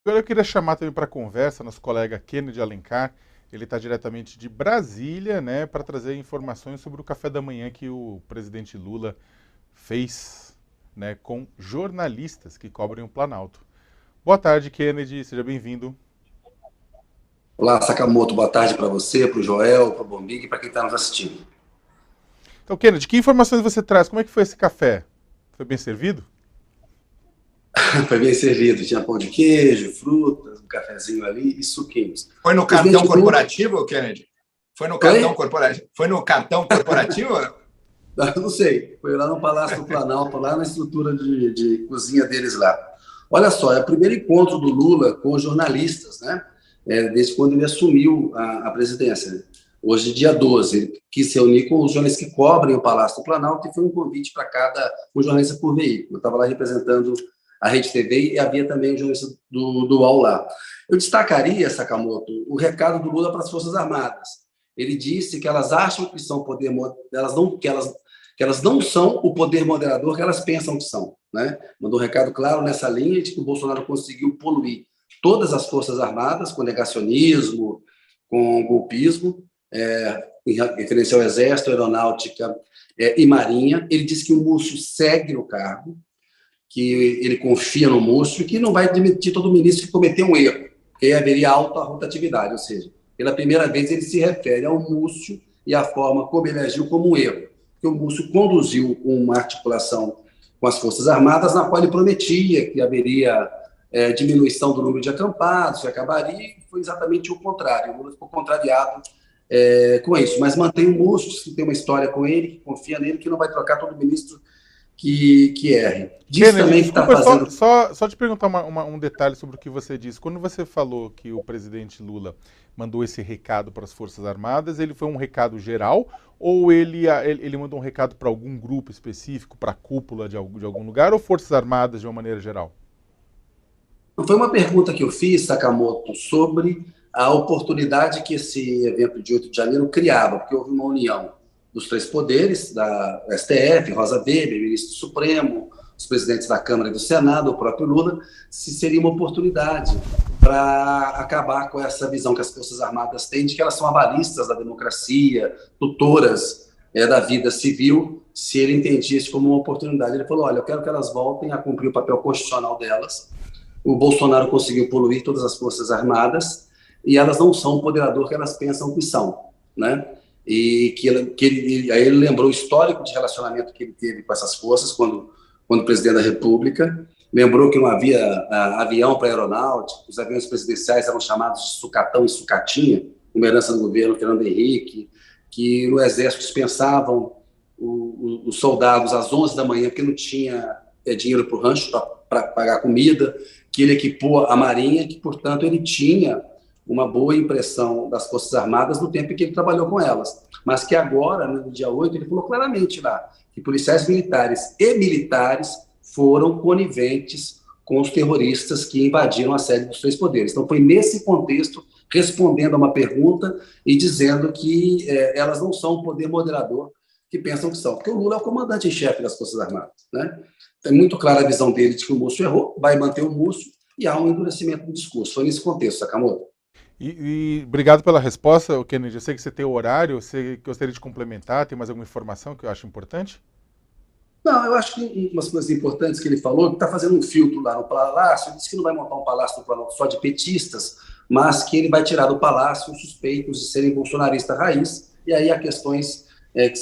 Agora eu queria chamar também para conversa nosso colega Kennedy Alencar. Ele está diretamente de Brasília, né, para trazer informações sobre o café da manhã que o presidente Lula fez, né, com jornalistas que cobrem o Planalto. Boa tarde, Kennedy. Seja bem-vindo. Olá, Sakamoto, boa tarde para você, para o Joel, para o Bombig e para quem está nos assistindo. Então, Kennedy, que informações você traz? Como é que foi esse café? Foi bem servido? Foi bem servido, tinha pão de queijo, frutas, um cafezinho ali e suquinhos. Foi no O presidente cartão Lula, corporativo, Kennedy? Foi no cartão oi? corporativo? Foi no cartão corporativo? Não sei, foi lá no Palácio do Planalto, lá na estrutura de cozinha deles lá. Olha só, é o primeiro encontro do Lula com os jornalistas, né? Desde quando ele assumiu a presidência. Hoje, dia 12, ele quis se reunir com os jornalistas que cobrem o Palácio do Planalto e foi um convite para cada um jornalista por veículo. Eu estava lá representando a Rede TV e havia também um jornalista do UOL lá. Eu destacaria, Sakamoto, o recado do Lula para as Forças Armadas. Ele disse que elas acham que são poder, que elas não são o poder moderador que elas pensam que são. Né? Mandou um recado claro nessa linha de que o Bolsonaro conseguiu poluir todas as Forças Armadas com negacionismo, com golpismo, em referência ao Exército, Aeronáutica e Marinha. Ele disse que o Múcio segue no cargo, que ele confia no Múcio e que não vai demitir todo ministro que cometeu um erro, porque aí haveria alta rotatividade, ou seja, pela primeira vez ele se refere ao Múcio e à forma como ele agiu como um erro, que o Múcio conduziu uma articulação com as Forças Armadas na qual ele prometia que haveria diminuição do número de acampados, que acabaria, e foi exatamente o contrário. O Lula ficou contrariado com isso, mas mantém o Múcio, que tem uma história com ele, que confia nele, que não vai trocar todo ministro que erre. Diz Kennedy, também que está desculpa, fazendo. só te perguntar um detalhe sobre o que você disse. Quando você falou que o presidente Lula mandou esse recado para as Forças Armadas, ele foi um recado geral ou ele mandou um recado para algum grupo específico, para a cúpula de algum lugar, ou Forças Armadas de uma maneira geral? Foi uma pergunta que eu fiz, Sakamoto, sobre a oportunidade que esse evento de 8 de janeiro criava, porque houve uma união dos três poderes, da STF, Rosa Weber, ministro do Supremo, os presidentes da Câmara e do Senado, o próprio Lula, se seria uma oportunidade para acabar com essa visão que as Forças Armadas têm de que elas são avalistas da democracia, tutoras da vida civil, se ele entendia isso como uma oportunidade. Ele falou, olha, eu quero que elas voltem a cumprir o papel constitucional delas. O Bolsonaro conseguiu poluir todas as Forças Armadas e elas não são o poderador que elas pensam que são, né? E aí ele lembrou o histórico de relacionamento que ele teve com essas forças quando presidente da República, lembrou que não havia avião para aeronáutica, os aviões presidenciais eram chamados de sucatão e sucatinha, uma herança do governo Fernando Henrique, que no Exército dispensavam os soldados às 11 da manhã, porque não tinha dinheiro para o rancho para pagar comida, que ele equipou a Marinha, que, portanto, ele tinha uma boa impressão das Forças Armadas no tempo em que ele trabalhou com elas. Mas que agora, no dia 8, ele falou claramente lá que policiais militares e militares foram coniventes com os terroristas que invadiram a sede dos três poderes. Então, foi nesse contexto, respondendo a uma pergunta e dizendo que elas não são o poder moderador que pensam que são. Porque o Lula é o comandante em chefe das Forças Armadas, né? É muito clara a visão dele de que o Múcio errou, vai manter o Múcio e há um endurecimento do discurso. Foi nesse contexto, Sakamoto. E obrigado pela resposta, Kennedy. Eu sei que você tem o horário, você gostaria de complementar, tem mais alguma informação que eu acho importante? Não, eu acho que umas coisas importantes que ele falou, que está fazendo um filtro lá no Palácio, ele disse que não vai montar um palácio só de petistas, mas que ele vai tirar do Palácio os suspeitos de serem bolsonaristas raiz, e aí há questões que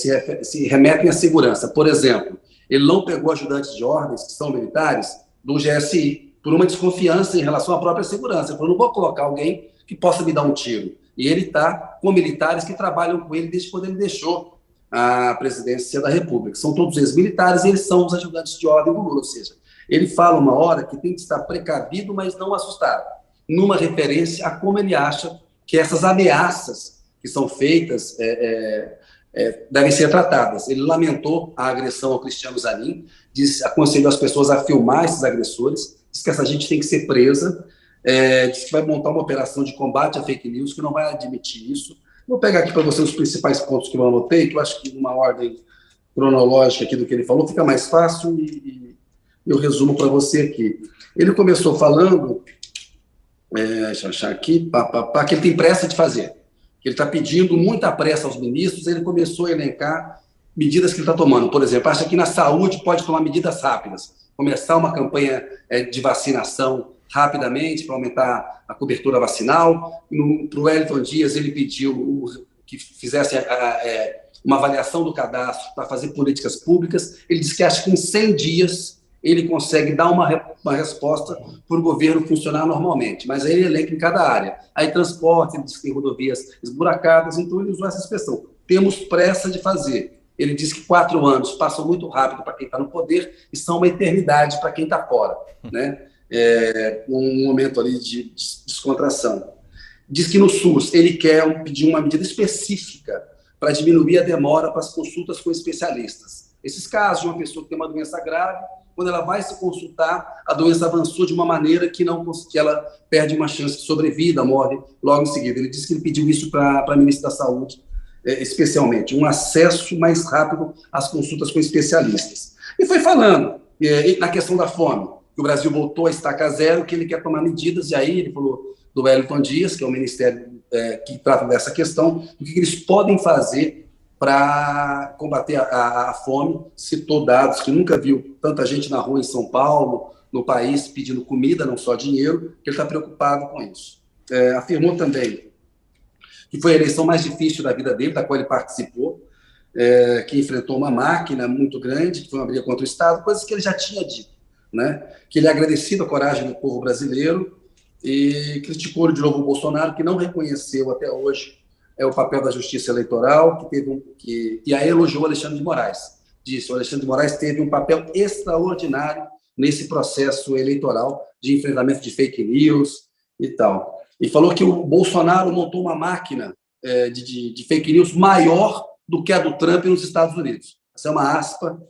se remetem à segurança. Por exemplo, ele não pegou ajudantes de ordens, que são militares, do GSI, por uma desconfiança em relação à própria segurança. Ele falou, não vou colocar alguém que possa me dar um tiro. E ele está com militares que trabalham com ele desde quando ele deixou a presidência da República. São todos ex-militares e eles são os ajudantes de ordem do Lula. Ou seja, ele fala uma hora que tem que estar precavido, mas não assustado, numa referência a como ele acha que essas ameaças que são feitas devem ser tratadas. Ele lamentou a agressão ao Cristiano Zanin, aconselhou as pessoas a filmar esses agressores, disse que essa gente tem que ser presa, disse que vai montar uma operação de combate a fake news, que não vai admitir isso. Vou pegar aqui para você os principais pontos que eu anotei, que eu acho que numa ordem cronológica aqui do que ele falou fica mais fácil e eu resumo para você aqui. Ele começou falando Deixa eu achar aqui, que ele tem pressa de fazer. Ele está pedindo muita pressa aos ministros, ele começou a elencar medidas que ele está tomando. Por exemplo, acha que na saúde pode tomar medidas rápidas, começar uma campanha de vacinação rapidamente para aumentar a cobertura vacinal. Para o Wellington Dias, ele pediu que fizesse uma avaliação do cadastro para fazer políticas públicas. Ele disse que acha que em 100 dias ele consegue dar uma resposta para o governo funcionar normalmente, mas aí ele elenca em cada área. Aí transporte, ele diz que tem rodovias esburacadas, então ele usou essa expressão. Temos pressa de fazer. Ele diz que 4 anos passam muito rápido para quem está no poder e são uma eternidade para quem está fora, né? Um momento ali de descontração. Diz que no SUS ele quer pedir uma medida específica para diminuir a demora para as consultas com especialistas. Esses casos de uma pessoa que tem uma doença grave, quando ela vai se consultar, a doença avançou de uma maneira que ela perde uma chance de sobrevida, morre logo em seguida. Ele disse que ele pediu isso para a ministra da Saúde, especialmente, um acesso mais rápido às consultas com especialistas. E foi falando na questão da fome, que o Brasil voltou a estaca zero, que ele quer tomar medidas, e aí ele falou do Wellington Dias, que é o ministério que trata dessa questão, o que eles podem fazer para combater a fome. Citou dados que nunca viu tanta gente na rua em São Paulo, no país, pedindo comida, não só dinheiro, que ele está preocupado com isso. Afirmou também que foi a eleição mais difícil da vida dele, da qual ele participou, que enfrentou uma máquina muito grande, que foi uma briga contra o Estado, coisas que ele já tinha dito, né? Que ele é agradecido à coragem do povo brasileiro e criticou de novo o Bolsonaro, que não reconheceu até hoje o papel da justiça eleitoral, e aí elogiou o Alexandre de Moraes. Disse que o Alexandre de Moraes teve um papel extraordinário nesse processo eleitoral de enfrentamento de fake news e tal. E falou que o Bolsonaro montou uma máquina de fake news maior do que a do Trump nos Estados Unidos. Essa é uma aspa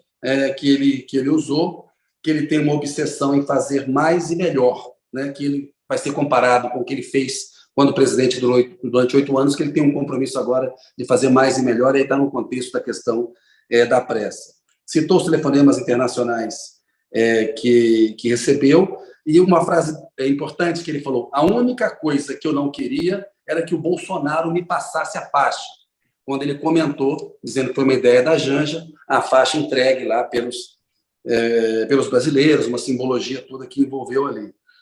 que ele usou, que ele tem uma obsessão em fazer mais e melhor, né? Que ele vai ser comparado com o que ele fez quando presidente durante 8 anos, que ele tem um compromisso agora de fazer mais e melhor, e aí está no contexto da questão da pressa. Citou os telefonemas internacionais que recebeu, e uma frase importante que ele falou: a única coisa que eu não queria era que o Bolsonaro me passasse a faixa, quando ele comentou, dizendo que foi uma ideia da Janja, a faixa entregue lá pelos brasileiros, uma simbologia toda que envolveu ali.